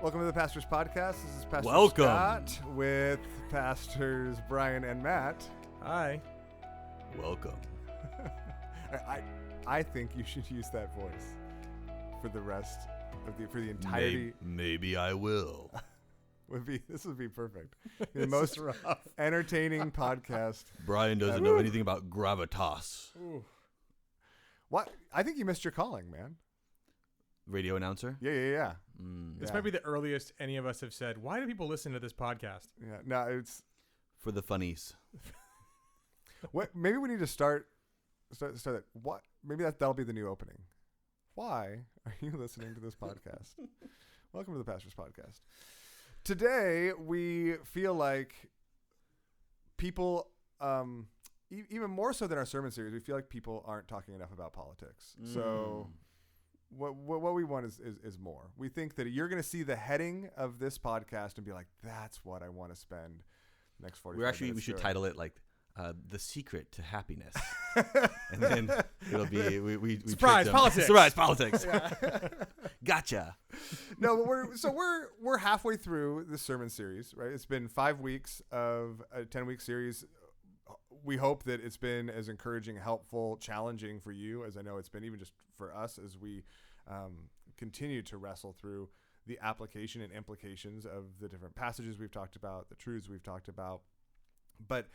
Welcome to the Pastors Podcast. This is Pastor Welcome. Scott with Pastors Brian and Matt. Hi. Welcome. I think you should use that voice for the rest of the entirety. Maybe I will. This would be perfect. The most entertaining podcast. Brian doesn't know anything about gravitas. Ooh. What? I think you missed your calling, man. Radio announcer? Yeah. This Yeah. might be the earliest any of us have said, why do people listen to this podcast? Yeah. No, it's For the funnies. what. Maybe we need to start it. What? Maybe that'll be the new opening. Why are you listening to this podcast? Welcome to the Pastors Podcast. Today we feel like people, even more so than our sermon series, we feel like people aren't talking enough about politics. So what we want is more. We think that you're going to see the heading of this podcast and be like, that's what I want to spend the next 45 minutes We should doing. title it like The Secret to Happiness. And then it'll be we Surprise tricked them. politics. Surprise politics. Yeah. Gotcha. No, but we're halfway through the sermon series, right? It's been 5 weeks of a 10-week series. We hope that it's been as encouraging, helpful, challenging for you as I know it's been even just for us as we continue to wrestle through the application and implications of the different passages we've talked about, the truths we've talked about. But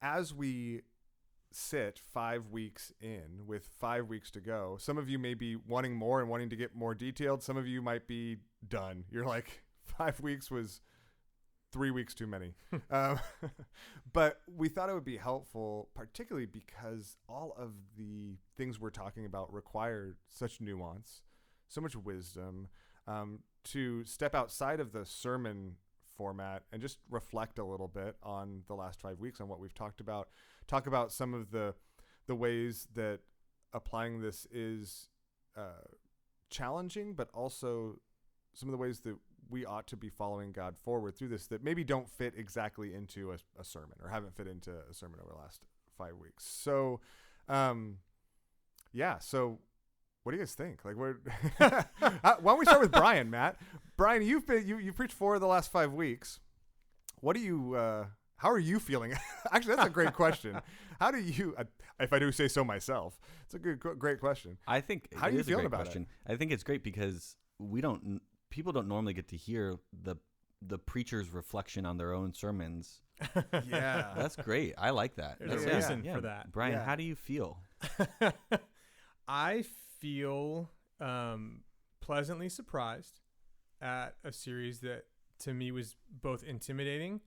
as we sit 5 weeks in with 5 weeks to go, some of you may be wanting more and wanting to get more detailed. Some of you might be done. You're like, 5 weeks was 3 weeks too many. But we thought it would be helpful, particularly because all of the things we're talking about require such nuance, so much wisdom, to step outside of the sermon format and just reflect a little bit on the last 5 weeks on what we've talked about, talk about some of the ways that applying this is challenging, but also some of the ways that we ought to be following God forward through this that maybe don't fit exactly into a sermon or haven't fit into a sermon over the last 5 weeks. So, so what do you guys think? Like, why don't we start with Brian, Matt? Brian, you preached for the last 5 weeks. What do you, how are you feeling? Actually, that's a great question. How do you, if I do say so myself, it's a great question. I think How it are you is a feeling great about question. I think it's great because people don't normally get to hear the preacher's reflection on their own sermons. Yeah. That's great. I like that. There's Yeah, a reason for that. Brian, Yeah. how do you feel? I feel pleasantly surprised at a series that to me was both intimidating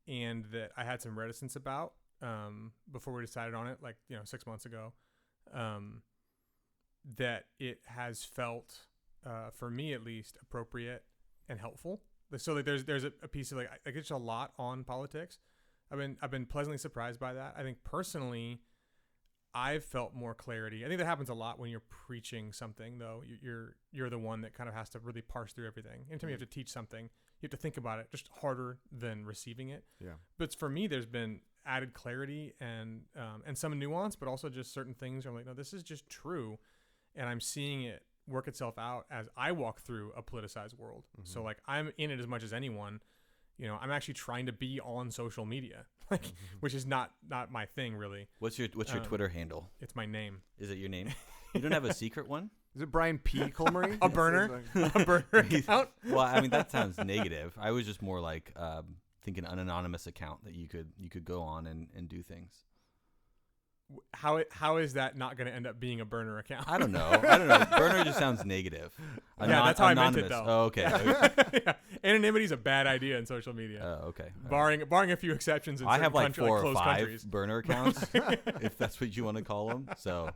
and that I had some reticence about before we decided on it, 6 months ago, that it has felt, for me at least, appropriate and helpful. So like there's a piece of like it's a lot on politics. I've been pleasantly surprised by that. I think personally, I've felt more clarity. I think that happens a lot when you're preaching something, though. You're the one that kind of has to really parse through everything. Anytime you have to teach something, you have to think about it just harder than receiving it. Yeah. But for me, there's been added clarity and some nuance, but also just certain things where I'm like, no, this is just true, and I'm seeing it work itself out as I walk through a politicized world. Mm-hmm. So like I'm in it as much as anyone. I'm actually trying to be on social media, which is not my thing really. What's your Twitter handle? It's my name. Is it your name? You don't have a secret one? Is it Brian P. Colmery? A burner? A burner account? Well, I mean that sounds negative. I was just more like thinking an anonymous account that you could go on and do things. How is that not going to end up being a burner account? I don't know. Burner just sounds negative. Yeah, that's how I meant it, Anonymous. though. Oh, okay. Yeah. Anonymity is a bad idea in social media. Oh, okay. All right. Barring a few exceptions in I certain have like 4 or closed 5 countries. burner accounts, if that's what you want to call them. So,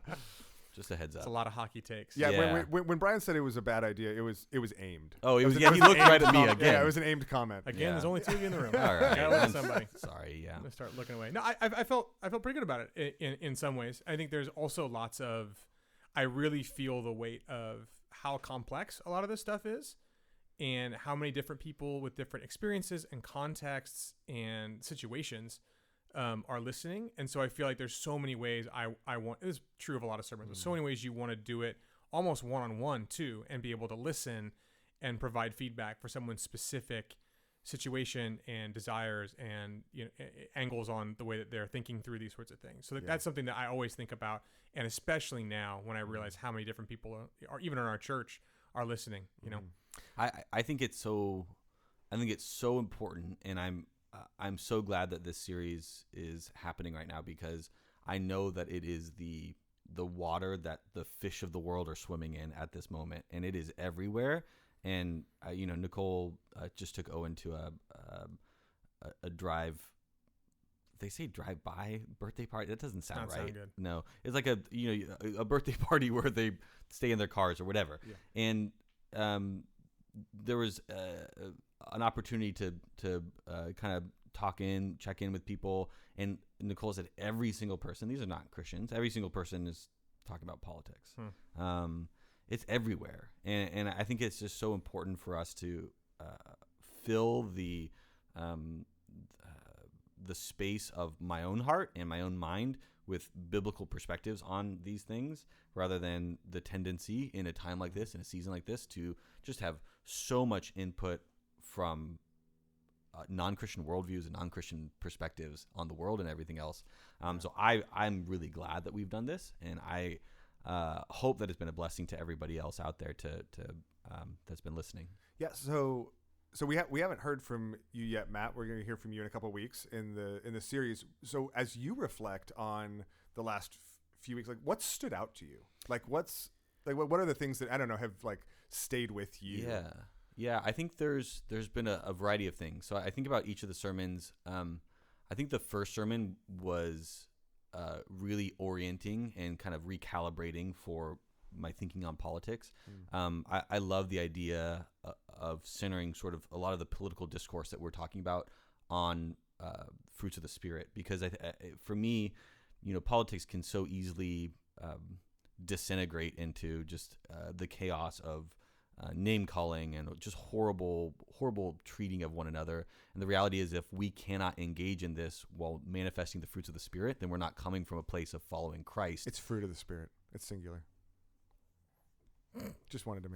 just a heads It's up. a lot of hockey takes. Yeah, Yeah. When Brian said it was a bad idea, it was aimed. Oh, he It was he an looked right at me comment. again. Yeah, it was an aimed comment. Again, Yeah. there's only 2 of you in the room. All right. Gotta look at somebody. Sorry. Yeah. I'm gonna start looking away. No, I felt pretty good about it in some ways. I think there's also lots of, I really feel the weight of how complex a lot of this stuff is, and how many different people with different experiences and contexts and situations are listening. And so I feel like there's so many ways I want, it is true of a lot of sermons, but so many ways you want to do it almost one-on-one too, and be able to listen and provide feedback for someone's specific situation and desires and angles on the way that they're thinking through these sorts of things. So that's something that I always think about, and especially now when I realize how many different people are even in our church are listening. I think it's so important, and I'm so glad that this series is happening right now, because I know that it is the water that the fish of the world are swimming in at this moment, and it is everywhere. And Nicole just took Owen to a drive. They say drive-by birthday party. That doesn't sound right. Sound good. No, it's like a birthday party where they stay in their cars or whatever. Yeah. And there was an opportunity to kind of check in with people. And Nicole said every single person, these are not Christians, every single person is talking about politics. It's everywhere. And I think it's just so important for us to fill the space of my own heart and my own mind with biblical perspectives on these things, rather than the tendency in a time like this, in a season like this, to just have so much input from non-Christian worldviews and non-Christian perspectives on the world and everything else. So I'm really glad that we've done this, and I hope that it's been a blessing to everybody else out there to that's been listening. Yeah. So we haven't heard from you yet, Matt. We're going to hear from you in a couple of weeks in the series. So as you reflect on the last few weeks, like what stood out to you? Like what are the things that, I don't know, have like stayed with you? Yeah. I think there's been a variety of things. So I think about each of the sermons. I think the first sermon was really orienting and kind of recalibrating for my thinking on politics. I love the idea of centering sort of a lot of the political discourse that we're talking about on fruits of the Spirit, because for me, politics can so easily disintegrate into just the chaos of name calling and just horrible treating of one another. And the reality is, if we cannot engage in this while manifesting the fruits of the Spirit, then we're not coming from a place of following Christ. It's fruit of the Spirit. It's singular. Just wanted to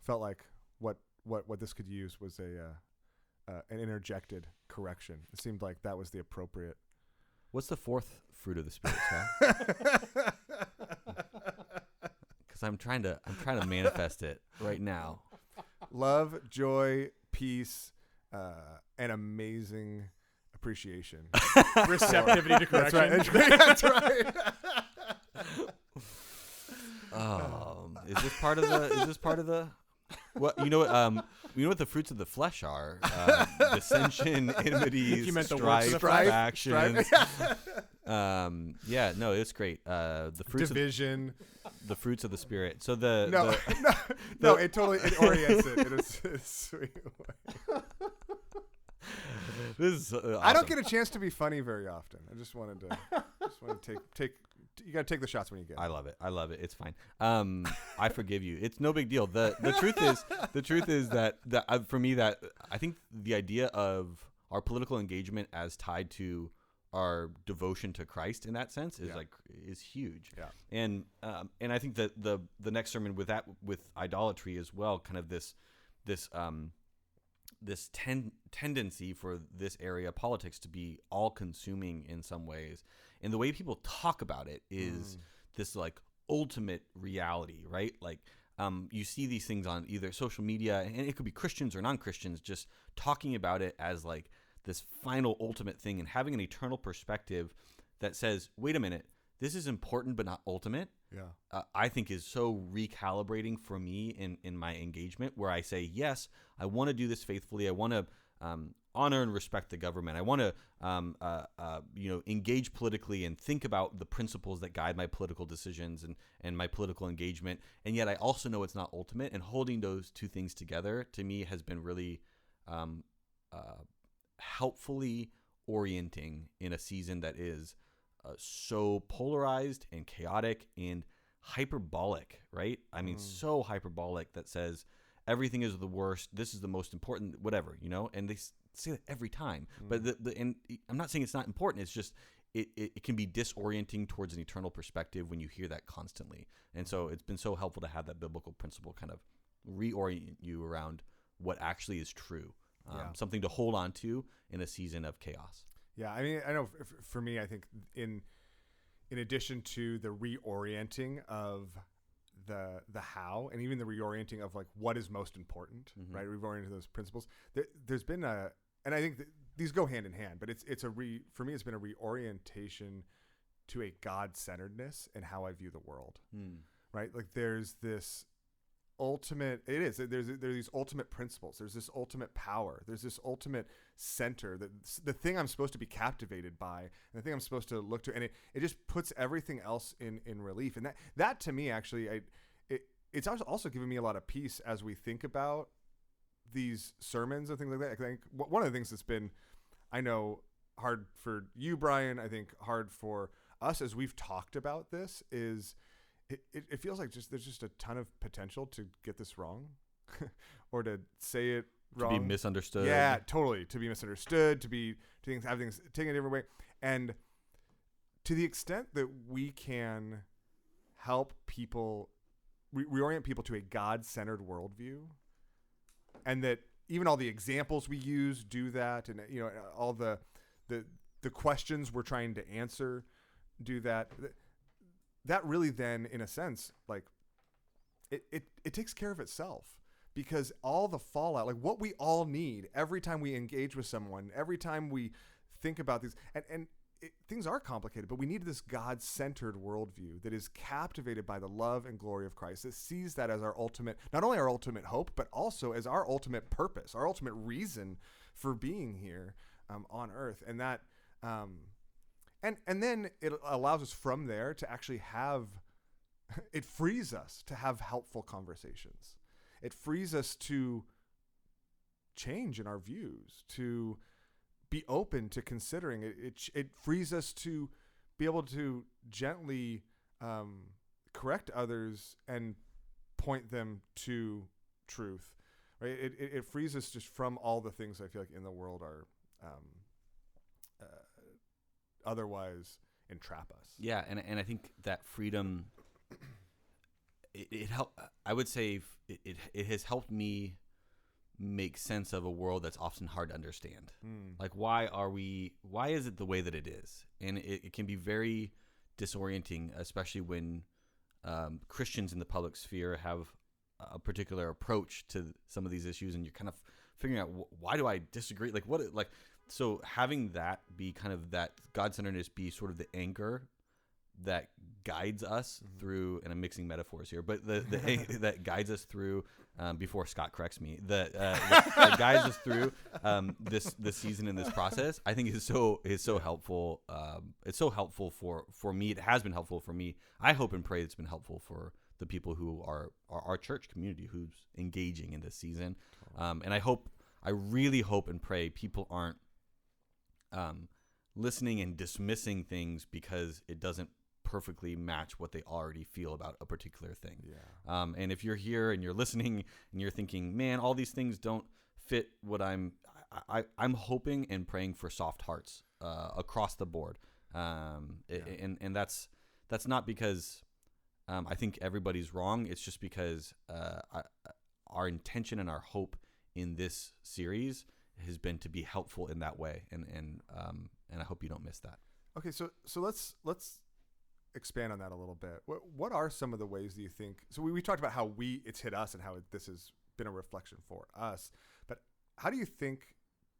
felt like what this could use was an interjected correction. It seemed like that was the appropriate. What's the fourth fruit of the Spirit, Scott? Because I'm trying to manifest it right now. Love, joy, peace, and amazing appreciation. Receptivity to correction. That's right. Is this part of the what what the fruits of the flesh are? Dissension, enmity, strife, factions. No, it's great. The fruits division. The fruits of the Spirit. So it totally orients it in a sweet way. This is awesome. I don't get a chance to be funny very often. I just wanted to take. You got to take the shots when you get. I love it. It's fine. I forgive you. It's no big deal. The truth is that for me, that I think the idea of our political engagement as tied to our devotion to Christ in that sense is huge. Yeah. And I think that the next sermon with idolatry as well, kind of this tendency for this area of politics to be all consuming in some ways. And the way people talk about it is this like ultimate reality, right? Like you see these things on either social media, and it could be Christians or non-Christians, just talking about it as like this final ultimate thing, and having an eternal perspective that says, wait a minute, this is important but not ultimate. Yeah. I think is so recalibrating for me in my engagement, where I say, yes, I want to do this faithfully. I want to honor and respect the government. I want to engage politically and think about the principles that guide my political decisions and my political engagement. And yet I also know it's not ultimate. And holding those two things together, to me, has been really helpfully orienting in a season that is so polarized and chaotic and hyperbolic, right? I mean, so hyperbolic, that says everything is the worst, this is the most important, whatever, and they say that every time. But and I'm not saying it's not important. It's just it can be disorienting towards an eternal perspective when you hear that constantly. And so it's been so helpful to have that biblical principle kind of reorient you around what actually is true, something to hold on to in a season of chaos. Yeah, I mean, I know for me, I think in addition to the reorienting of the how, and even the reorienting of like what is most important, right? We've oriented those principles. There's been and I think these go hand in hand, but for me, it's been a reorientation to a God-centeredness in how I view the world, right? Like there's this ultimate, there's these ultimate principles. There's this ultimate power. There's this ultimate center, that the thing I'm supposed to be captivated by, and the thing I'm supposed to look to, and it just puts everything else in relief. And that to me, actually, it's also given me a lot of peace as we think about these sermons and things like that. I think one of the things that's been, I know, hard for you, Brian, I think hard for us as we've talked about this is it feels like there's just a ton of potential to get this wrong or to say it wrong. To be misunderstood. Yeah, totally. To be misunderstood, to have things taken a different way. And to the extent that we can help people, reorient people to a God-centered worldview, and that even all the examples we use do that, and all the questions we're trying to answer do that. That really then, in a sense, like it takes care of itself, because all the fallout, like what we all need every time we engage with someone, every time we think about these, and things are complicated, but we need this God-centered worldview that is captivated by the love and glory of Christ, that sees that as our ultimate, not only our ultimate hope, but also as our ultimate purpose, our ultimate reason for being here on earth. And that, and then it allows us from there to actually it frees us to have helpful conversations. It frees us to change in our views, to be open to considering it. It frees us to be able to gently correct others and point them to truth, right? It frees us just from all the things I feel like in the world are otherwise entrap us. Yeah, and I think that freedom, it help. I would say it has helped me make sense of a world that's often hard to understand. Like why is it the way that it is? And it can be very disorienting, especially when Christians in the public sphere have a particular approach to some of these issues, and you're kind of figuring out why do I disagree? So having that be kind of that God-centeredness be sort of the anchor that guides us through, and I'm mixing metaphors here, but that guides us through, before Scott corrects me, that guides us through this season and this process, I think is so helpful. It's so helpful for me. It has been helpful for me. I hope and pray it's been helpful for the people who are our church community who's engaging in this season. And I really hope and pray people aren't listening and dismissing things because it doesn't perfectly match what they already feel about a particular thing. Yeah. And if you're here and you're listening and you're thinking, man, all these things don't fit what I'm hoping and praying for soft hearts across the board. And that's not because I think everybody's wrong. It's just because our intention and our hope in this series has been to be helpful in that way. And I hope you don't miss that. Okay. So let's expand on that a little bit. What are some of the ways that you think, so we talked about how it's hit us and how this has been a reflection for us, but how do you think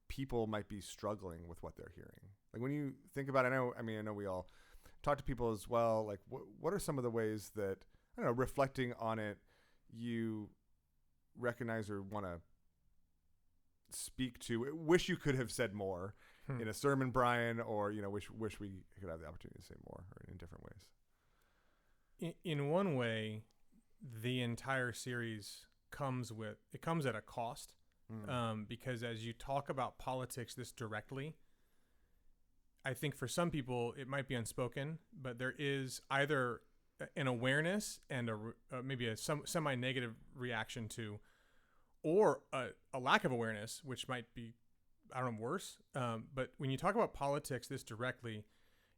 people might be struggling with what they're hearing? Like when you think about it, I know we all talk to people as well. Like what are some of the ways that, I don't know, reflecting on it, you recognize or want to speak to, wish you could have said more in a sermon, Brian, or wish we could have the opportunity to say more, or in different ways? In one way, the entire series comes at a cost, because as you talk about politics this directly, I think for some people it might be unspoken, but there is either an awareness and maybe a semi-negative reaction to, or a lack of awareness, which might be, I don't know, worse. But when you talk about politics this directly,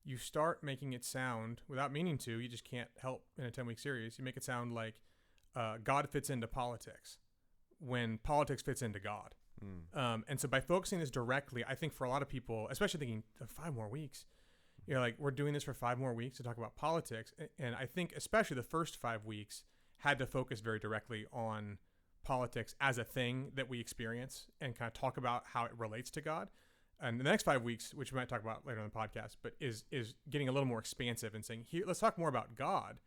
you start making it sound, without meaning to, you just can't help in a 10-week series, you make it sound like God fits into politics when politics fits into God. And so by focusing this directly, I think for a lot of people, especially thinking 5 more weeks, you're like, we're doing this for 5 more weeks to talk about politics. And I think especially the first 5 weeks had to focus very directly on politics as a thing that we experience and kind of talk about how it relates to God. And the next 5 weeks, which we might talk about later on the podcast, but is getting a little more expansive and saying, here, let's talk more about God.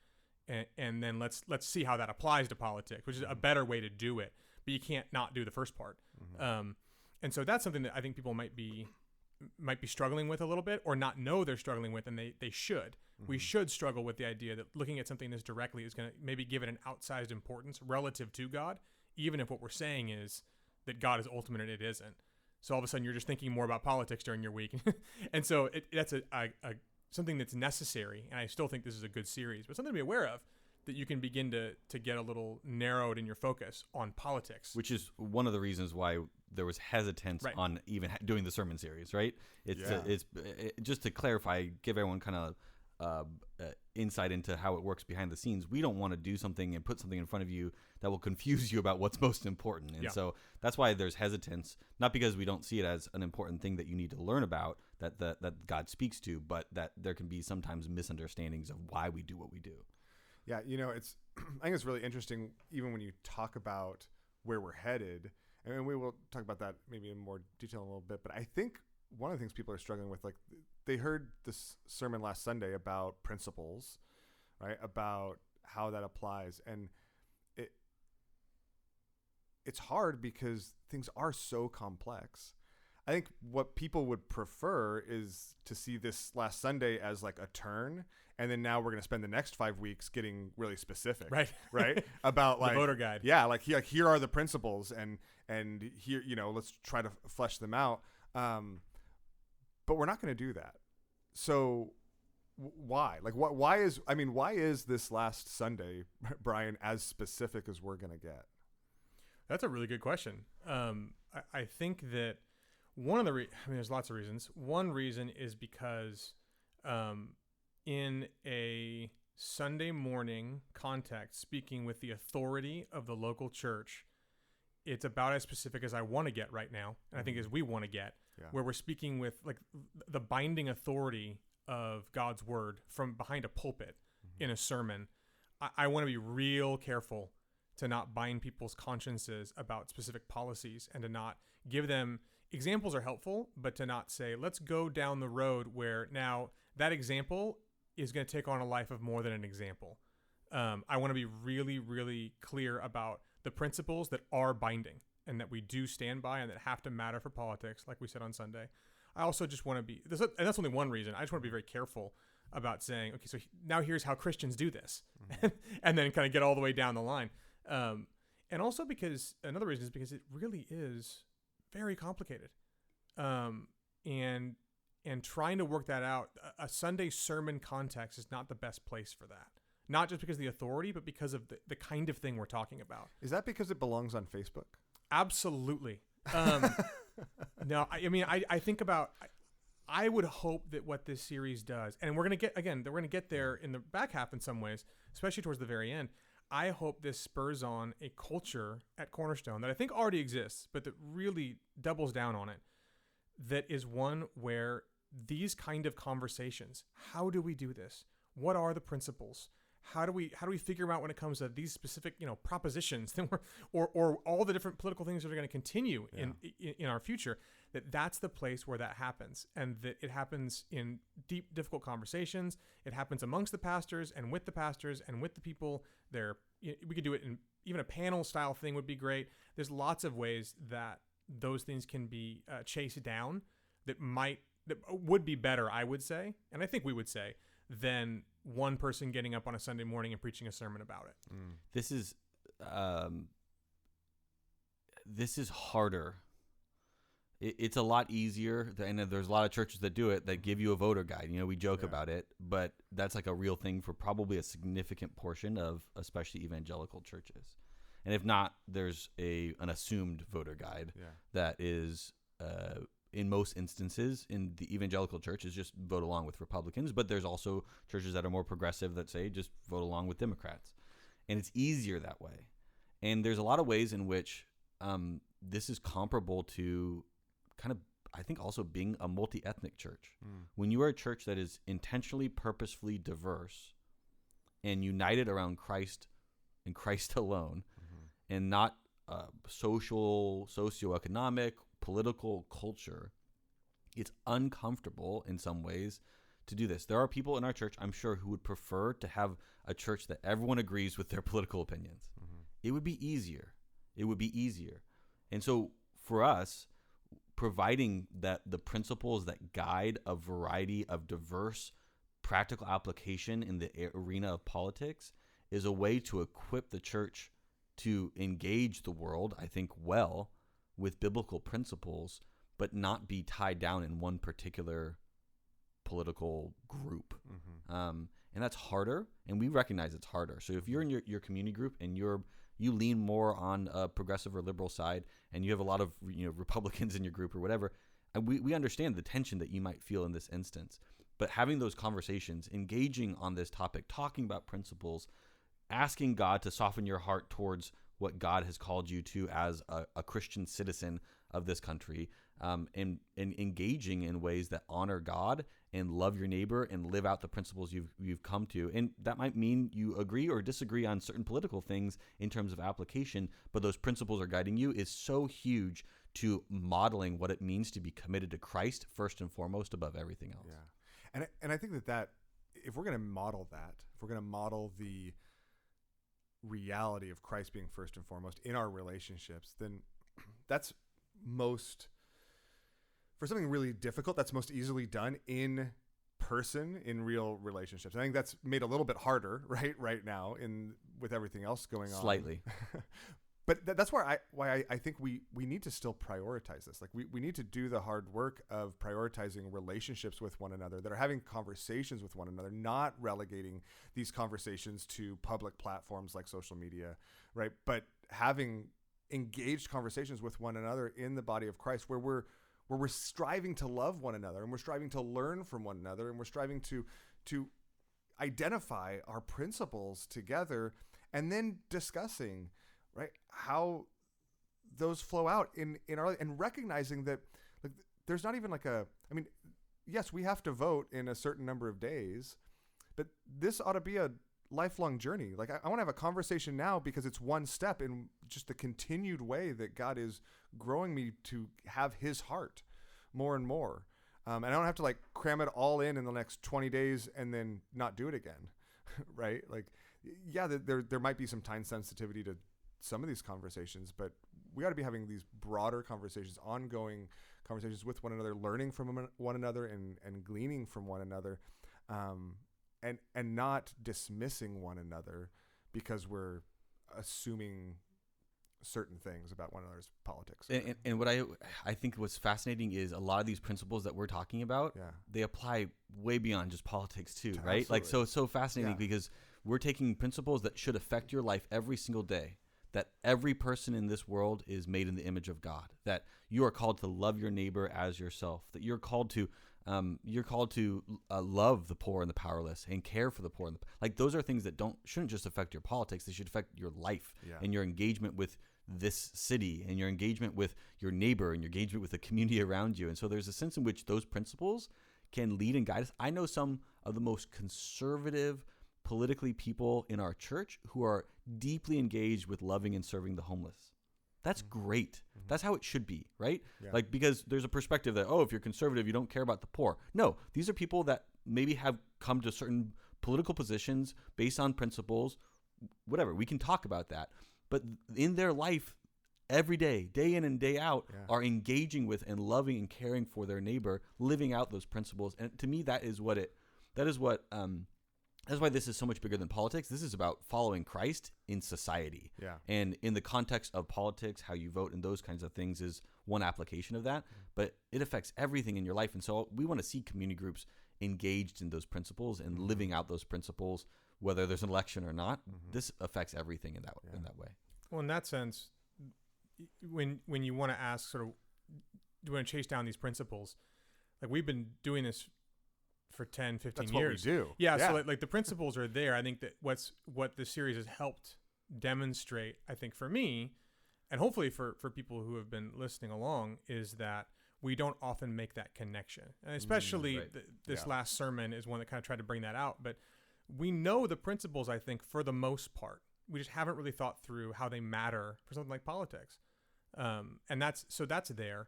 And then let's see how that applies to politics, which is a better way to do it. But you can't not do the first part. And so that's something that I think people might be struggling with a little bit, or not know they're struggling with, and they should. We should struggle with the idea that looking at something this directly is going to maybe give it an outsized importance relative to God, even if what we're saying is that God is ultimate and it isn't. So all of a sudden you're just thinking more about politics during your week. And so that's a something that's necessary, and I still think this is a good series, but something to be aware of, that you can begin to get a little narrowed in your focus on politics. Which is one of the reasons why there was hesitance on even doing the sermon series, right? It's just to clarify, give everyone kind of insight into how it works behind the scenes. We don't want to do something and put something in front of you that will confuse you about what's most important. And so that's why there's hesitance, not because we don't see it as an important thing that you need to learn about, that God speaks to, but that there can be sometimes misunderstandings of why we do what we do. Yeah, I think it's really interesting, even when you talk about where we're headed, and we will talk about that maybe in more detail in a little bit, but I think one of the things people are struggling with, like, they heard this sermon last Sunday about principles, right, about how that applies, and it's hard because things are so complex. I think what people would prefer is to see this last Sunday as like a turn, and then now we're going to spend the next 5 weeks getting really specific, right? About like the voter guide. Yeah, like here are the principles, and here, let's try to flesh them out. But we're not going to do that. So why? Like, why is this last Sunday, Brian, as specific as we're going to get? That's a really good question. I think that one of the there's lots of reasons. One reason is because in a Sunday morning context, speaking with the authority of the local church, it's about as specific as I want to get right now, and I think as we want to get, where we're speaking with like the binding authority of God's word from behind a pulpit in a sermon. I want to be real careful to not bind people's consciences about specific policies, and to not give them examples are helpful, but to not say, let's go down the road where now that example is going to take on a life of more than an example. I want to be really, really clear about the principles that are binding and that we do stand by and that have to matter for politics, like we said on Sunday. I also just want to be, and that's only one reason, I just want to be very careful about saying, okay, so now here's how Christians do this, and then kind of get all the way down the line. And also because, another reason is because it really is very complicated. And trying to work that out, a Sunday sermon context is not the best place for that. Not just because of the authority, but because of the kind of thing we're talking about. Is that because it belongs on Facebook? Absolutely. No, I think about, I would hope that what this series does, and we're going to get there in the back half in some ways, especially towards the very end. I hope this spurs on a culture at Cornerstone that I think already exists, but that really doubles down on it. That is one where these kind of conversations, how do we do this? What are the principles? How do we figure out when it comes to these specific, propositions or all the different political things that are going to continue in our future, that's the place where that happens, and that it happens in deep, difficult conversations. It happens amongst the pastors and with the people there. We could do it in even a panel style thing would be great. There's lots of ways that those things can be chased down that would be better, I would say, and I think we would say, than one person getting up on a Sunday morning and preaching a sermon about it. This is harder. It's a lot easier, and there's a lot of churches that do it, that give you a voter guide. We joke about it, but that's like a real thing for probably a significant portion of especially evangelical churches. And if not, there's an assumed voter guide that is in most instances in the evangelical church is just vote along with Republicans, but there's also churches that are more progressive that say just vote along with Democrats. And it's easier that way. And there's a lot of ways in which this is comparable to kind of, I think, also being a multi-ethnic church. When you are a church that is intentionally, purposefully diverse and united around Christ and Christ alone, and not social, socioeconomic, political culture, it's uncomfortable in some ways to do this. There are people in our church, I'm sure, who would prefer to have a church that everyone agrees with their political opinions. It would be easier. It would be easier. And so for us, providing that the principles that guide a variety of diverse practical application in the arena of politics is a way to equip the church to engage the world, I think, well with biblical principles, but not be tied down in one particular political group. And that's harder, and we recognize it's harder. So if you're in your community group and you lean more on a progressive or liberal side, and you have a lot of Republicans in your group or whatever, and we understand the tension that you might feel in this instance. But having those conversations, engaging on this topic, talking about principles, asking God to soften your heart towards what God has called you to as a Christian citizen of this country, and engaging in ways that honor God and love your neighbor and live out the principles you've come to. And that might mean you agree or disagree on certain political things in terms of application, but those principles are guiding you is so huge to modeling what it means to be committed to Christ first and foremost above everything else. Yeah. And I think that if we're going to model that, if we're going to model the reality of Christ being first and foremost in our relationships, then that's for something really difficult, that's most easily done in person, in real relationships. I think that's made a little bit harder right now with everything else going on. Slightly. But that's why I think we need to still prioritize this. Like we need to do the hard work of prioritizing relationships with one another, that are having conversations with one another, not relegating these conversations to public platforms like social media, right? But having engaged conversations with one another in the body of Christ, where we're striving to love one another, and we're striving to learn from one another, and we're striving to identify our principles together, and then discussing, right, how those flow out in our, and recognizing that, like, there's not even yes, we have to vote in a certain number of days, but this ought to be a lifelong journey. Like, I want to have a conversation now because it's one step in just the continued way that God is growing me to have his heart more and more. And I don't have to cram it all in the next 20 days and then not do it again. Right? Like, yeah, there might be some time sensitivity to some of these conversations, but we ought to be having these broader conversations, ongoing conversations with one another, learning from one another and gleaning from one another, and not dismissing one another because we're assuming certain things about one another's politics. And what I think what's fascinating is a lot of these principles that we're talking about, they apply way beyond just politics too, right? Absolutely. Like, so it's so fascinating because we're taking principles that should affect your life every single day, that every person in this world is made in the image of God, that you are called to love your neighbor as yourself, that you're called to love the poor and the powerless and care for the poor. Those are things that shouldn't just affect your politics. They should affect your life and your engagement with this city and your engagement with your neighbor and your engagement with the community around you. And so there's a sense in which those principles can lead and guide us. I know some of the most conservative politically people in our church who are deeply engaged with loving and serving the homeless. That's great. Mm-hmm. That's how it should be, right? Yeah. Because there's a perspective that, if you're conservative, you don't care about the poor. No, these are people that maybe have come to certain political positions based on principles, whatever. We can talk about that. But in their life, every day, day in and day out, are engaging with and loving and caring for their neighbor, living out those principles. And to me, that's why this is so much bigger than politics. This is about following Christ in society. Yeah. And in the context of politics, how you vote and those kinds of things is one application of that, but it affects everything in your life. And so we want to see community groups engaged in those principles and living out those principles, whether there's an election or not. This affects everything in that way. Well, in that sense, when you want to ask sort of, want to chase down these principles. Like we've been doing this for 10, 15 That's years. what we do. Yeah. So like the principles are there. I think that what the series has helped demonstrate, I think for me, and hopefully for people who have been listening along, is that we don't often make that connection. And especially right. This last sermon is one that kind of tried to bring that out. But we know the principles, I think, for the most part. We just haven't really thought through how they matter for something like politics. And that's there.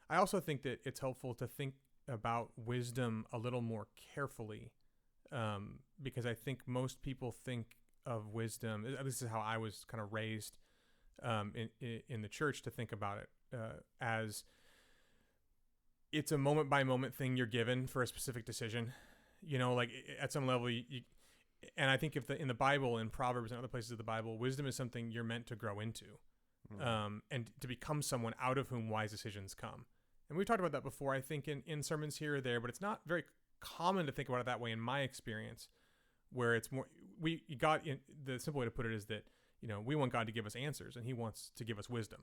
I also think that it's helpful to think about wisdom a little more carefully, because I think most people think of wisdom, this is how I was kind of raised in the church, to think about it as it's a moment by moment thing you're given for a specific decision. You know, like at some level, and I think in the Bible, in Proverbs and other places of the Bible, wisdom is something you're meant to grow into, and to become someone out of whom wise decisions come. And we've talked about that before, I think, in sermons here or there, but it's not very common to think about it that way in my experience, where it's more, the simple way to put it is that, you know, we want God to give us answers, and he wants to give us wisdom.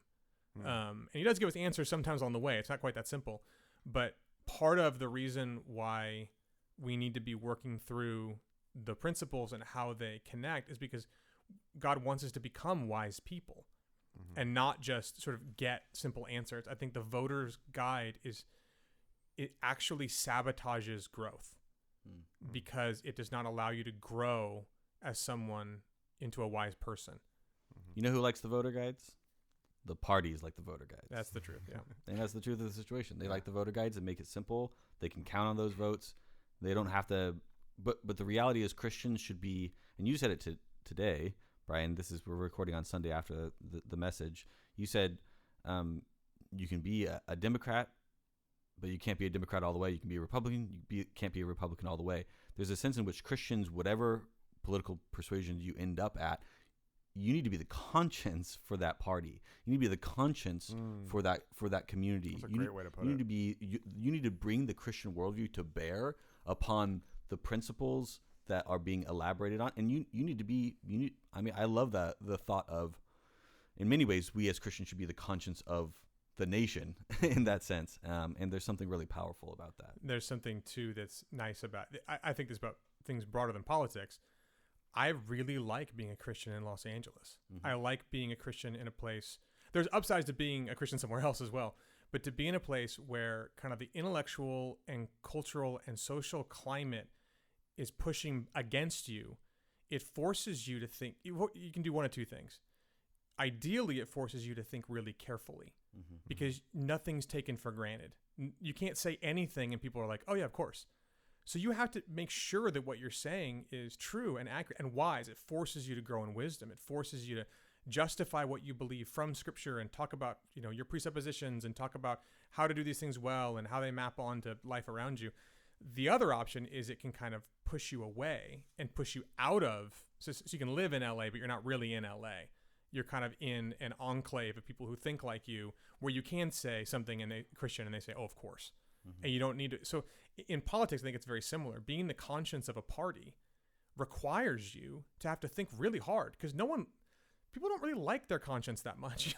And he does give us answers sometimes on the way. It's not quite that simple. But part of the reason why we need to be working through the principles and how they connect is because God wants us to become wise people, and not just sort of get simple answers. I think the voter's guide it actually sabotages growth because it does not allow you to grow as someone into a wise person. You know who likes the voter guides? The parties like the voter guides. That's the truth, yeah. And that's the truth of the situation. They like the voter guides and make it simple. They can count on those votes. They don't have to. But the reality is, Christians should be, and you said it today, Brian. We're recording on Sunday after the message. You said you can be a Democrat, but you can't be a Democrat all the way. You can be a Republican. Can't be a Republican all the way. There's a sense in which Christians, whatever political persuasion you end up at, you need to be the conscience for that party. You need to be the conscience for that community. That's a great way to put it. You need to bring the Christian worldview to bear upon the principles that are being elaborated on. And I love the thought of, in many ways, we as Christians should be the conscience of the nation in that sense. And there's something really powerful about that. There's something too that's nice about, I think this about things broader than politics. I really like being a Christian in Los Angeles. I like being a Christian in a place. There's upsides to being a Christian somewhere else as well, but to be in a place where kind of the intellectual and cultural and social climate is pushing against you, it forces you to think. You can do one of two things. Ideally, it forces you to think really carefully, because nothing's taken for granted. You can't say anything and people are like, oh yeah, of course. So you have to make sure that what you're saying is true and accurate and wise. It forces you to grow in wisdom. It forces you to justify what you believe from Scripture and talk about, you know, your presuppositions and talk about how to do these things well and how they map onto life around you. The other option is it can kind of push you away and push you out of, so you can live in LA, but you're not really in LA. You're kind of in an enclave of people who think like you, where you can say something and Christian and they say, oh, of course. And you don't need to. So in politics, I think it's very similar. Being the conscience of a party requires you to have to think really hard, because people don't really like their conscience that much.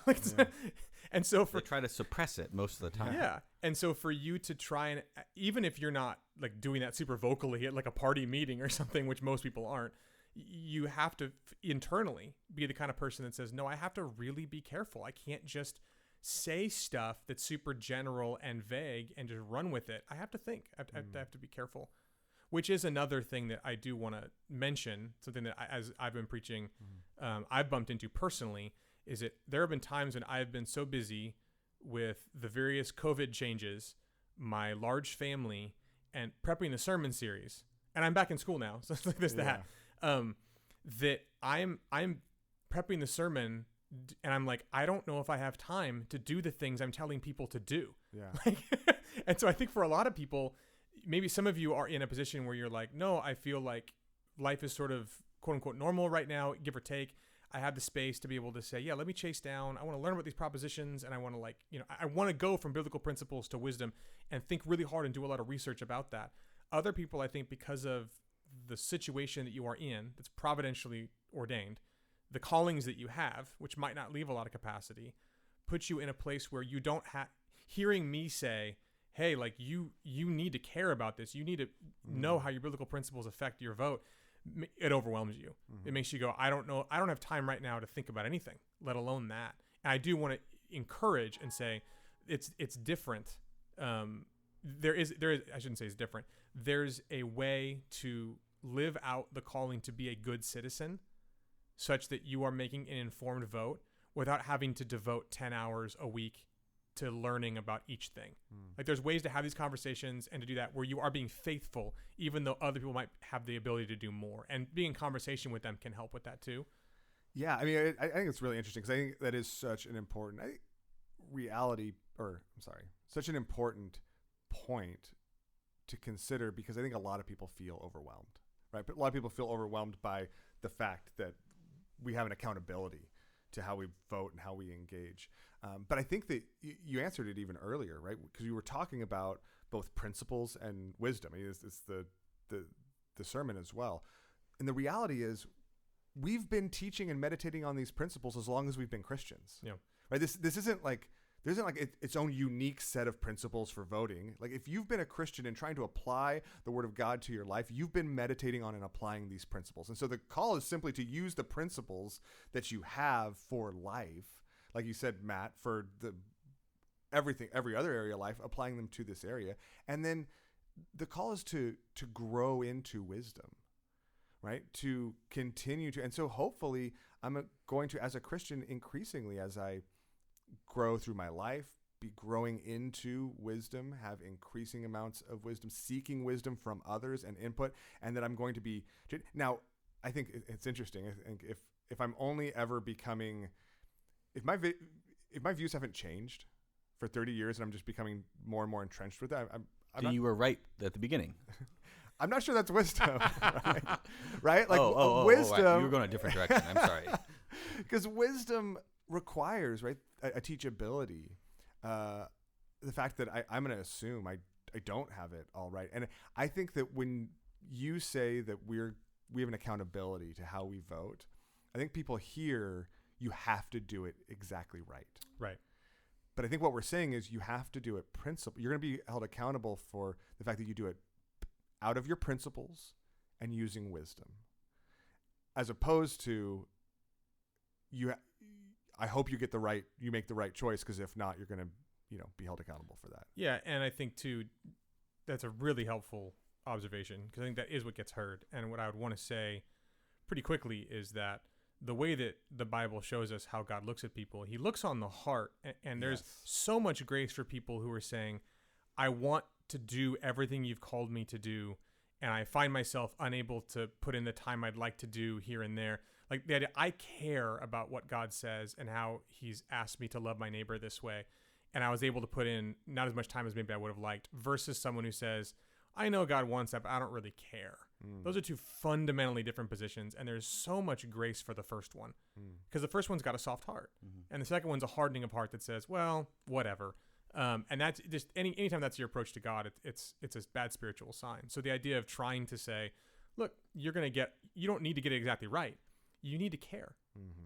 And so they try to suppress it most of the time. Yeah. And so for you to try and, even if you're not like doing that super vocally at like a party meeting or something, which most people aren't, you have to internally be the kind of person that says, no, I have to really be careful. I can't just say stuff that's super general and vague and just run with it. I have to think. I have to be careful, which is another thing that I do want to mention. Something that as I've been preaching, I've bumped into personally, is that there have been times when I've been so busy with the various COVID changes, my large family, and prepping the sermon series. And I'm back in school now, so it's like this, that I'm prepping the sermon. And I'm like, I don't know if I have time to do the things I'm telling people to do. Yeah. And so I think for a lot of people, maybe some of you are in a position where you're like, no, I feel like life is sort of quote unquote normal right now, give or take. I have the space to be able to say, yeah, let me chase down. I want to learn about these propositions, and I want to I want to go from biblical principles to wisdom and think really hard and do a lot of research about that. Other people, I think, because of the situation that you are in, that's providentially ordained, the callings that you have, which might not leave a lot of capacity, puts you in a place where you don't have. hearing me say, hey, like you need to care about this. You need to know how your biblical principles affect your vote. It overwhelms you. It makes you go, I don't know. I don't have time right now to think about anything, let alone that. And I do want to encourage and say it's different. There is, I shouldn't say it's different. There's a way to live out the calling to be a good citizen such that you are making an informed vote without having to devote 10 hours a week to learning about each thing. Like there's ways to have these conversations and to do that where you are being faithful, even though other people might have the ability to do more, and being in conversation with them can help with that too. Yeah. I mean, I think it's really interesting because I think that is such an important such an important point to consider, because I think a lot of people feel overwhelmed, right? But a lot of people feel overwhelmed by the fact that we have an accountability to how we vote and how we engage. But I think that you answered it even earlier, right? Because you were talking about both principles and wisdom. I mean, it's the sermon as well. And the reality is we've been teaching and meditating on these principles as long as we've been Christians. Yeah. Right? This isn't like, there isn't like its own unique set of principles for voting. Like if you've been a Christian and trying to apply the word of God to your life, you've been meditating on and applying these principles. And so the call is simply to use the principles that you have for life, like you said, Matt, for every other area of life, applying them to this area. And then the call is to grow into wisdom, right? To continue to, and so hopefully I'm going to, as a Christian, increasingly as I grow through my life, be growing into wisdom, have increasing amounts of wisdom, seeking wisdom from others and input, and that I'm going to be. Now, I think it's interesting. I think if I'm only ever becoming, if my views haven't changed for 30 years and I'm just becoming more and more entrenched with that, then you were right at the beginning. I'm not sure that's wisdom, right? Like wisdom. Right. You were going a different direction. I'm sorry. Because wisdom requires, right, a teachability. The fact that I'm going to assume I don't have it all right. And I think that when you say that we have an accountability to how we vote, I think people hear you have to do it exactly right. Right. But I think what we're saying is you have to do it you're going to be held accountable for the fact that you do it out of your principles and using wisdom, as opposed to I hope you make the right choice, because if not, you're going to, be held accountable for that. Yeah. And I think too, that's a really helpful observation, because I think that is what gets heard. And what I would want to say pretty quickly is that the way that the Bible shows us how God looks at people, he looks on the heart, and there's so much grace for people who are saying, I want to do everything you've called me to do, and I find myself unable to put in the time I'd like to do here and there. Like the idea, I care about what God says and how he's asked me to love my neighbor this way. And I was able to put in not as much time as maybe I would have liked, versus someone who says, I know God wants that, but I don't really care. Those are two fundamentally different positions. And there's so much grace for the first one, because the first one's got a soft heart. And the second one's a hardening of heart that says, well, whatever. And that's just anytime that's your approach to God, it's a bad spiritual sign. So the idea of trying to say, look, you don't need to get it exactly right. You need to care.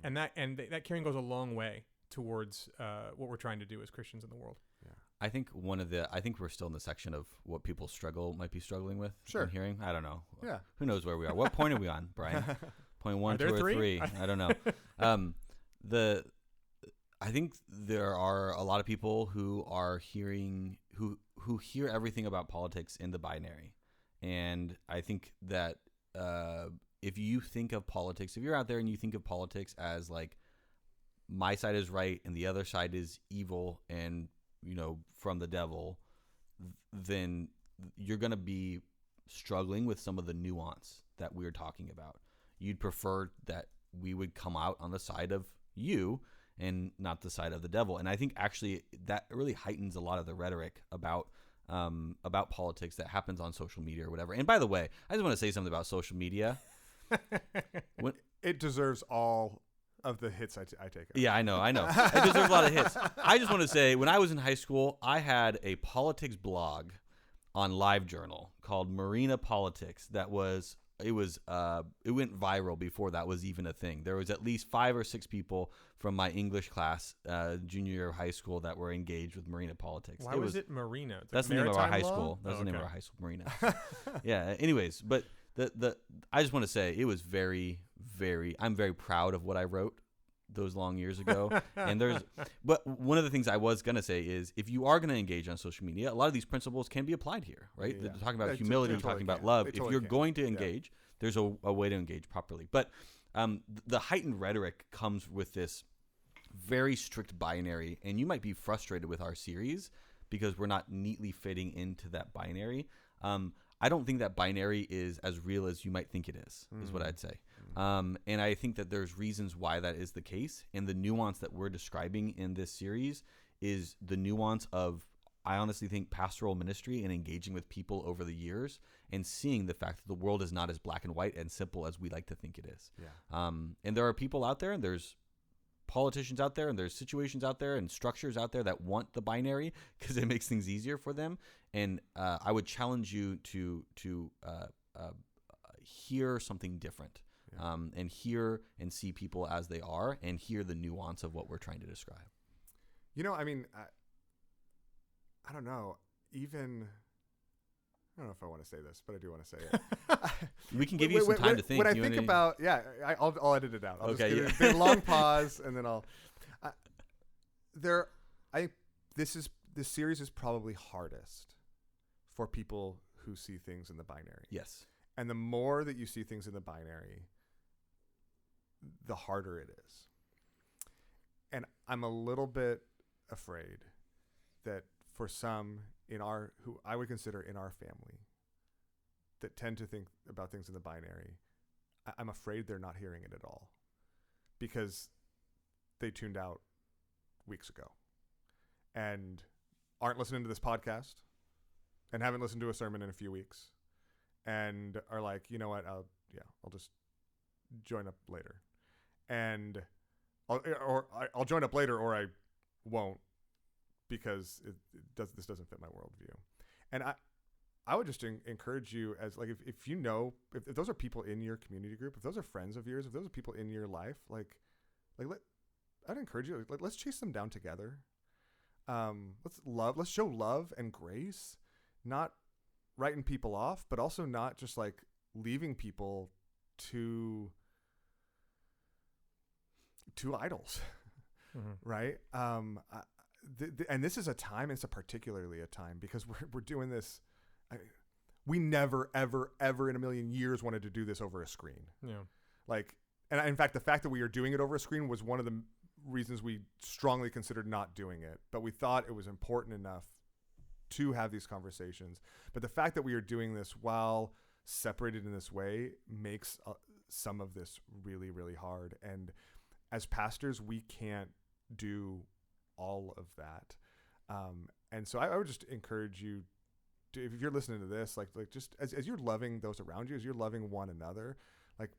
And that caring goes a long way towards what we're trying to do as Christians in the world. Yeah. I think we're still in the section of what people might be struggling with. Sure. In hearing. I don't know. Yeah. Who knows where we are? What point are we on, Brian? Point 1, 2, or 3? I don't know. I think there are a lot of people who are hearing, who hear everything about politics in the binary. And I think that if you think of politics, if you're out there and you think of politics as like, my side is right and the other side is evil and, from the devil, then you're going to be struggling with some of the nuance that we're talking about. You'd prefer that we would come out on the side of you and not the side of the devil. And I think actually that really heightens a lot of the rhetoric about politics that happens on social media or whatever. And by the way, I just want to say something about social media. It deserves all of the hits I take. Yeah, I know. It deserves a lot of hits. I just want to say, when I was in high school, I had a politics blog on LiveJournal called Marina Politics that was it went viral before that was even a thing. There was at least 5 or 6 people from my English class, junior year of high school, that were engaged with Marina politics. Why was it Marina? It's that's like the name of our maritime high law? school. That's Oh, the name of okay. our high school, Marina. Yeah. Anyways, but I just want to say it was very, I'm very proud of what I wrote those long years ago. But one of the things I was going to say is, if you are going to engage on social media, a lot of these principles can be applied here, right? Yeah. They're talking about They humility, totally talking about can. love. They If totally you're can. going to Yeah. engage, there's a way to engage properly. But the heightened rhetoric comes with this very strict binary, and you might be frustrated with our series because we're not neatly fitting into that binary. I don't think that binary is as real as you might think it is what I'd say. And I think that there's reasons why that is the case. And the nuance that we're describing in this series is the nuance of, I honestly think, pastoral ministry and engaging with people over the years and seeing the fact that the world is not as black and white and simple as we like to think it is. Yeah. And there are people out there, and there's politicians out there, and there's situations out there and structures out there that want the binary because it makes things easier for them. And I would challenge you to hear something different, and hear and see people as they are, and hear the nuance of what we're trying to describe. You know, I mean, I don't know. Even, I don't know if I want to say this, but I do want to say it. We can give you some time to think. When I You think wanna- about, I'll edit it out. I'll Okay, just yeah. give it a long pause, and then this series is probably hardest for people who see things in the binary. Yes. And the more that you see things in the binary, the harder it is. And I'm a little bit afraid that for some who I would consider in our family that tend to think about things in the binary, I'm afraid they're not hearing it at all because they tuned out weeks ago and aren't listening to this podcast and haven't listened to a sermon in a few weeks and are like, you know what, I'll just join up later. And I'll join up later, or I won't, because this doesn't fit my worldview. And I would just encourage you, as like, if you know, if those are people in your community group, if those are friends of yours, if those are people in your life, I'd encourage you, let's chase them down together. Let's show love and grace, not writing people off, but also not just like leaving people to idols. Mm-hmm. Right. And this is a time, it's particularly a time because we're doing this. We never, ever, ever in a million years wanted to do this over a screen. Yeah. And in fact, the fact that we are doing it over a screen was one of the reasons we strongly considered not doing it. But we thought it was important enough to have these conversations. But the fact that we are doing this while separated in this way makes some of this really, really hard. And as pastors, we can't do all of that. And so I would just encourage you to, if you're listening to this, like just as you're loving those around you, as you're loving one another, like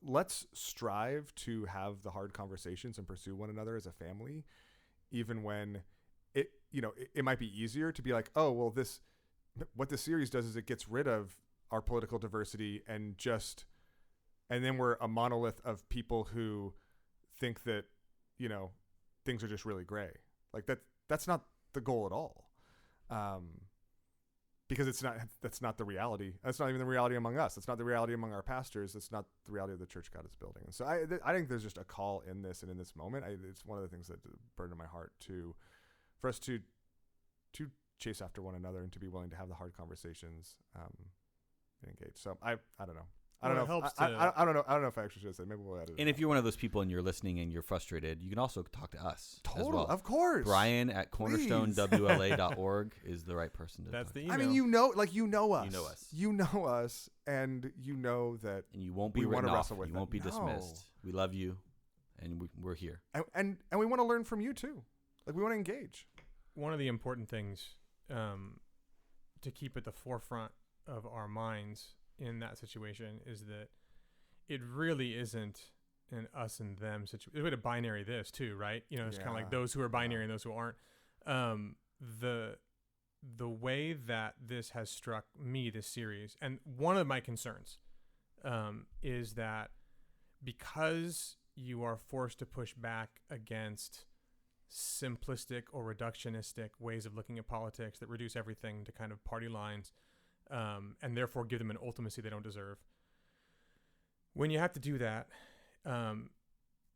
let's strive to have the hard conversations and pursue one another as a family, even when it might be easier to be like, oh, well, what this series does is it gets rid of our political diversity and then we're a monolith of people who think that, things are just really gray. Like that's not the goal at all. Because that's not the reality. That's not even the reality among us. It's not the reality among our pastors. It's not the reality of the church God is building. And so I think there's just a call in this and in this moment. It's one of the things that burden in my heart for us to chase after one another and to be willing to have the hard conversations and engage. So I don't know. I don't know if I actually should say. Maybe we'll edit it. And if you're one of those people and you're listening and you're frustrated, you can also talk to us. As well. Of course. Brian at cornerstonewla.org is the right person to That's talk the to. email. I mean, you know us. You know us. You know us, and you know that. And you won't be we written wanna off. wrestle with You that. won't be No. dismissed. We love you, and we're here. And we want to learn from you too. Like we want to engage. One of the important things to keep at the forefront of our minds in that situation is that it really isn't an us and them situation. There's a way to binary this too, right? It's kind of like those who are binary and those who aren't. The way that this has struck me, this series, and one of my concerns is that because you are forced to push back against simplistic or reductionistic ways of looking at politics that reduce everything to kind of party lines, and therefore give them an ultimacy they don't deserve. When you have to do that,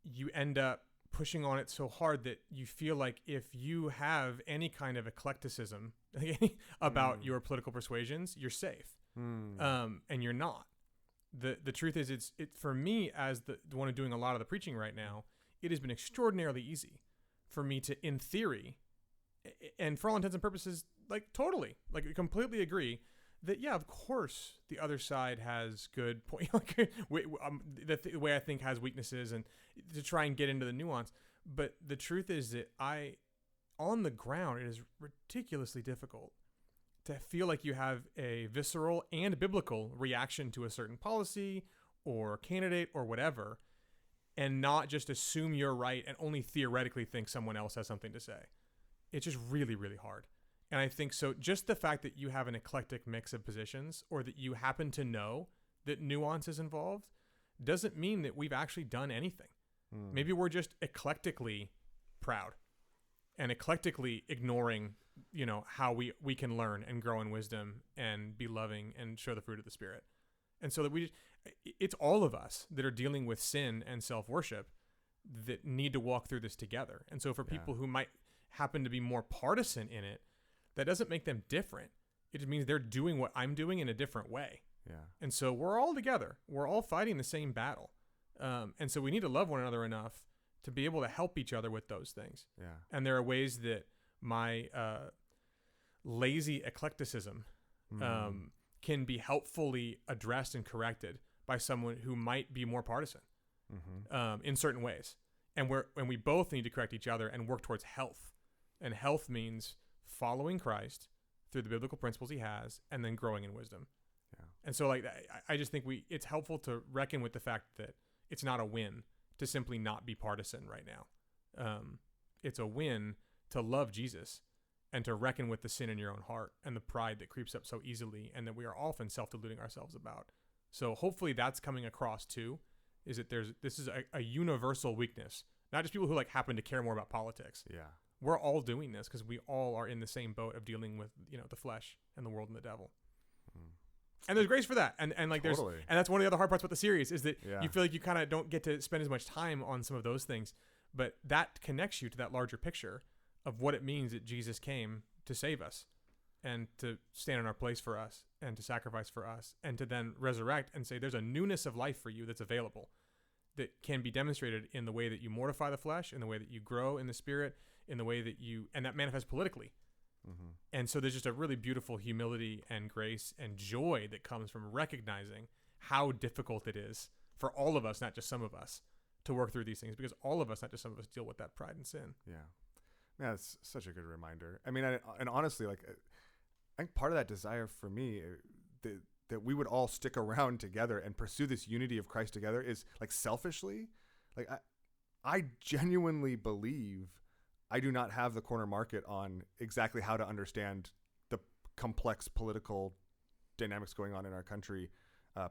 you end up pushing on it so hard that you feel like if you have any kind of eclecticism about your political persuasions, you're safe. And you're not. The truth is, it for me, as the one doing a lot of the preaching right now, it has been extraordinarily easy for me to, in theory, and for all intents and purposes, like totally, like completely agree that, yeah, of course the other side has good point, the way I think has weaknesses, and to try and get into the nuance. But the truth is that on the ground, it is ridiculously difficult to feel like you have a visceral and biblical reaction to a certain policy or candidate or whatever, and not just assume you're right and only theoretically think someone else has something to say. It's just really, really hard. And I think so just the fact that you have an eclectic mix of positions, or that you happen to know that nuance is involved, doesn't mean that we've actually done anything. Maybe we're just eclectically proud and eclectically ignoring, how we can learn and grow in wisdom and be loving and show the fruit of the Spirit. And so that it's all of us that are dealing with sin and self-worship that need to walk through this together. And so for people who might happen to be more partisan in it, that doesn't make them different. It just means they're doing what I'm doing in a different way. Yeah. And so we're all together. We're all fighting the same battle. And so we need to love one another enough to be able to help each other with those things. Yeah. And there are ways that my lazy eclecticism can be helpfully addressed and corrected by someone who might be more partisan in certain ways. And we both need to correct each other and work towards health. And health means following Christ through the biblical principles he has, and then growing in wisdom. Yeah. And so I just think it's helpful to reckon with the fact that it's not a win to simply not be partisan right now. It's a win to love Jesus and to reckon with the sin in your own heart and the pride that creeps up so easily, and that we are often self-deluding ourselves about. So hopefully that's coming across too, is that this is a universal weakness, not just people who happen to care more about politics. Yeah. We're all doing this because we all are in the same boat of dealing with, the flesh and the world and the devil. And there's grace for that. And Totally. and that's one of the other hard parts about the series, is that Yeah. you feel like you kind of don't get to spend as much time on some of those things, but that connects you to that larger picture of what it means that Jesus came to save us and to stand in our place for us and to sacrifice for us and to then resurrect and say there's a newness of life for you that's available, that can be demonstrated in the way that you mortify the flesh, in the way that you grow in the Spirit, in the way that and that manifests politically. And so there's just a really beautiful humility and grace and joy that comes from recognizing how difficult it is for all of us, not just some of us, to work through these things, because all of us, not just some of us, deal with that pride and sin. Yeah. Man, it's such a good reminder. I mean, and honestly, I think part of that desire for me, that we would all stick around together and pursue this unity of Christ together, is selfishly, I genuinely believe I do not have the corner market on exactly how to understand the complex political dynamics going on in our country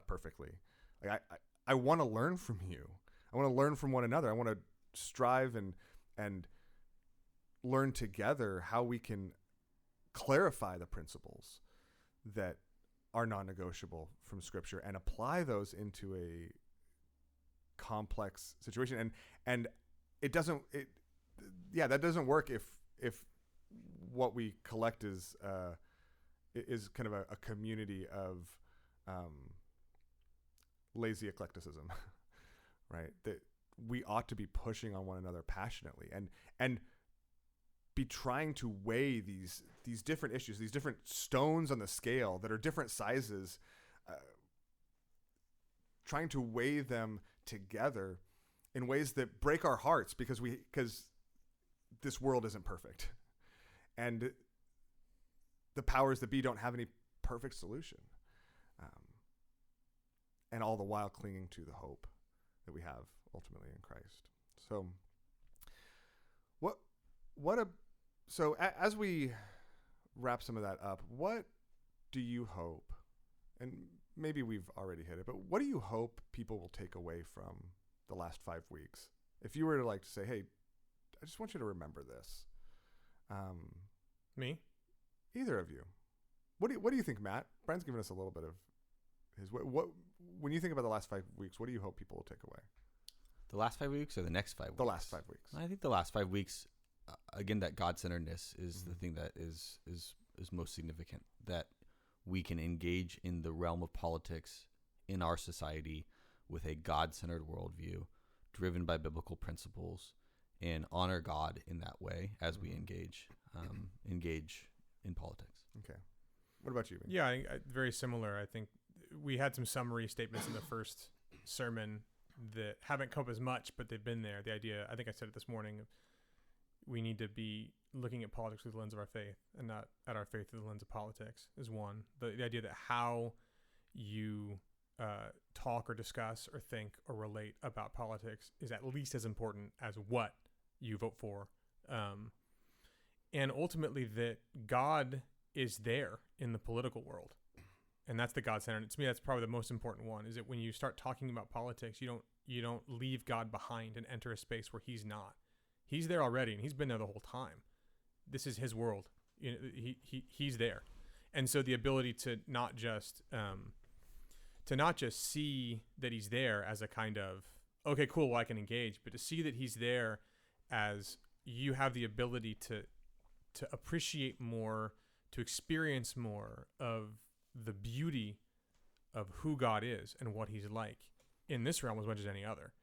perfectly. I want to learn from you. I want to learn from one another. I want to strive and learn together how we can clarify the principles that are non-negotiable from Scripture and apply those into a complex situation. And that doesn't work if what we collect is kind of a community of lazy eclecticism, right? That we ought to be pushing on one another passionately and be trying to weigh these different issues, these different stones on the scale that are different sizes, trying to weigh them together in ways that break our hearts, because this world isn't perfect, and the powers that be don't have any perfect solution, and all the while clinging to the hope that we have ultimately in Christ. So as we wrap some of that up, what do you hope? And maybe we've already hit it, but what do you hope people will take away from the last 5 weeks? If you were to like to say, hey, I just want you to remember this. Me? Either of you. What do you think, Matt? Brian's given us a little bit of his, what when you think about the last 5 weeks, what do you hope people will take away? The last 5 weeks or the next 5 weeks? The last 5 weeks. I think the last 5 weeks, again, that God-centeredness is the thing that is most significant, that we can engage in the realm of politics in our society with a God-centered worldview driven by biblical principles and honor God in that way as we engage in politics. Okay. What about you, Ben? Yeah, I very similar. I think we had some summary statements in the first sermon that haven't come up as much, but they've been there. The idea, I think I said it this morning, we need to be looking at politics through the lens of our faith and not at our faith through the lens of politics is one. The idea that how you talk or discuss or think or relate about politics is at least as important as what you vote for. And ultimately that God is there in the political world. And that's the God-centered. To me, that's probably the most important one, is that when you start talking about politics, you don't leave God behind and enter a space where he's not. He's there already, and he's been there the whole time. This is his world. You know, he's there. And so the ability to not just see that he's there as a kind of, okay, cool, well, I can engage, but to see that he's there as you have the ability to appreciate more, to experience more of the beauty of who God is and what he's like in this realm as much as any other,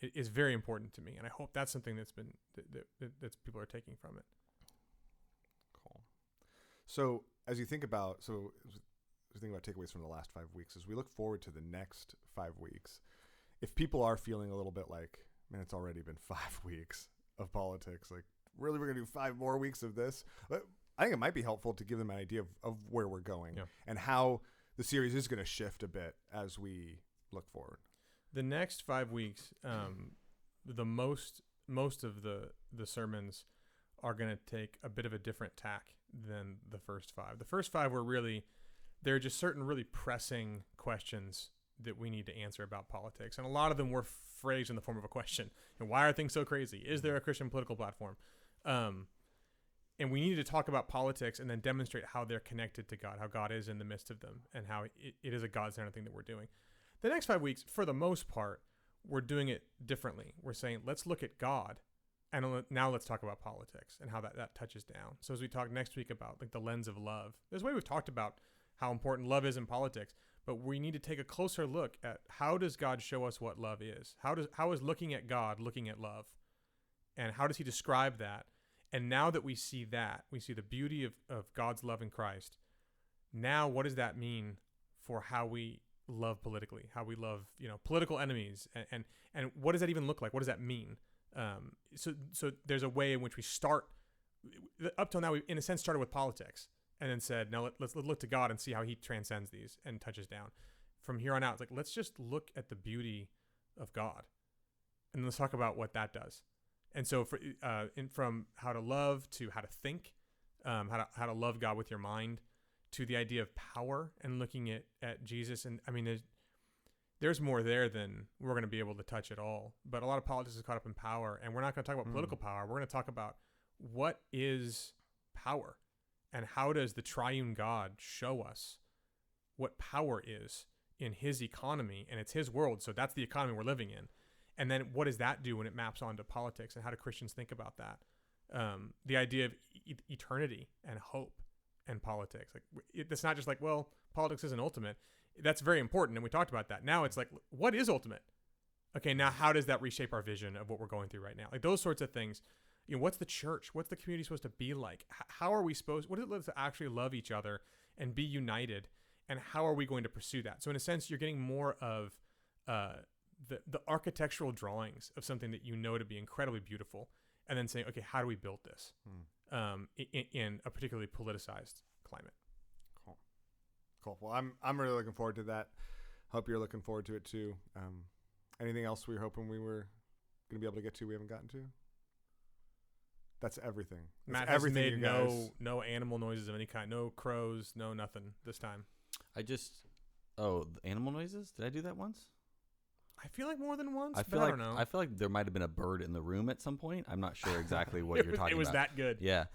it is very important to me. And I hope that's something that's been, that people are taking from it. Cool. So as you think about, takeaways from the last 5 weeks, as we look forward to the next 5 weeks, if people are feeling a little bit like, man, it's already been 5 weeks of politics, like really, we're going to do 5 more weeks of this. I think it might be helpful to give them an idea of where we're going and how the series is going to shift a bit as we look forward. The next 5 weeks, the most of the sermons are going to take a bit of a different tack than the first 5. The first 5 were really, there are just certain really pressing questions that we need to answer about politics. And a lot of them were phrased in the form of a question. And why are things so crazy? Is there a Christian political platform? And we needed to talk about politics and then demonstrate how they're connected to God, how God is in the midst of them, and how it is a God-centered thing that we're doing. The next 5 weeks, for the most part, we're doing it differently. We're saying, let's look at God, and now let's talk about politics and how that touches down. So as we talk next week about like the lens of love, there's a way we've talked about how important love is in politics, but we need to take a closer look at how does God show us what love is? How is looking at God looking at love? And how does he describe that? And now that we see that, we see the beauty of God's love in Christ. Now, what does that mean for how we love politically, how we love, political enemies, and what does that even look like? What does that mean? So there's a way in which we start. Up till now, we in a sense started with politics, and then said, "Now let's look to God and see how He transcends these and touches down." From here on out, it's like let's just look at the beauty of God, and let's talk about what that does. And so, from how to love to how to think, how to love God with your mind, to the idea of power and looking at Jesus. And I mean, there's more there than we're going to be able to touch at all. But a lot of politics is caught up in power, and we're not going to talk about political power. We're going to talk about what is power, and how does the triune God show us what power is in His economy, and it's His world. So that's the economy we're living in. And then what does that do when it maps onto politics, and how do Christians think about that? The idea of eternity and hope and politics. It's not just like, well, politics isn't ultimate. That's very important, and we talked about that. Now it's like, what is ultimate? Okay, now how does that reshape our vision of what we're going through right now? Like those sorts of things. What's the church? What's the community supposed to be like? How are we supposed? What is it to actually love each other and be united? And how are we going to pursue that? So in a sense, you're getting more of the architectural drawings of something that to be incredibly beautiful, and then saying, okay, how do we build this in a particularly politicized climate? Cool. Well, I'm really looking forward to that. Hope you're looking forward to it too. Anything else we were hoping we were going to be able to get to we haven't gotten to? That's everything. Matt has made no animal noises of any kind. No crows, no nothing this time. I just Oh, the animal noises? Did I do that once? I feel like more than once, I but feel I like don't know. I feel like there might have been a bird in the room at some point. I'm not sure exactly what you're talking about. It was that good. Yeah.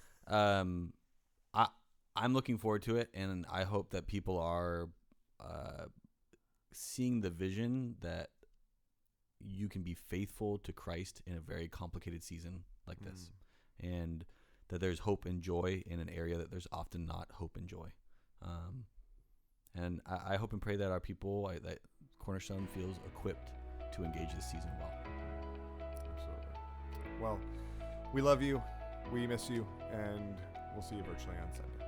I'm looking forward to it, and I hope that people are seeing the vision that you can be faithful to Christ in a very complicated season like this, and that there's hope and joy in an area that there's often not hope and joy. And I hope and pray that our people, that Cornerstone feels equipped to engage this season well. Absolutely. Well, we love you. We miss you. And we'll see you virtually on Sunday.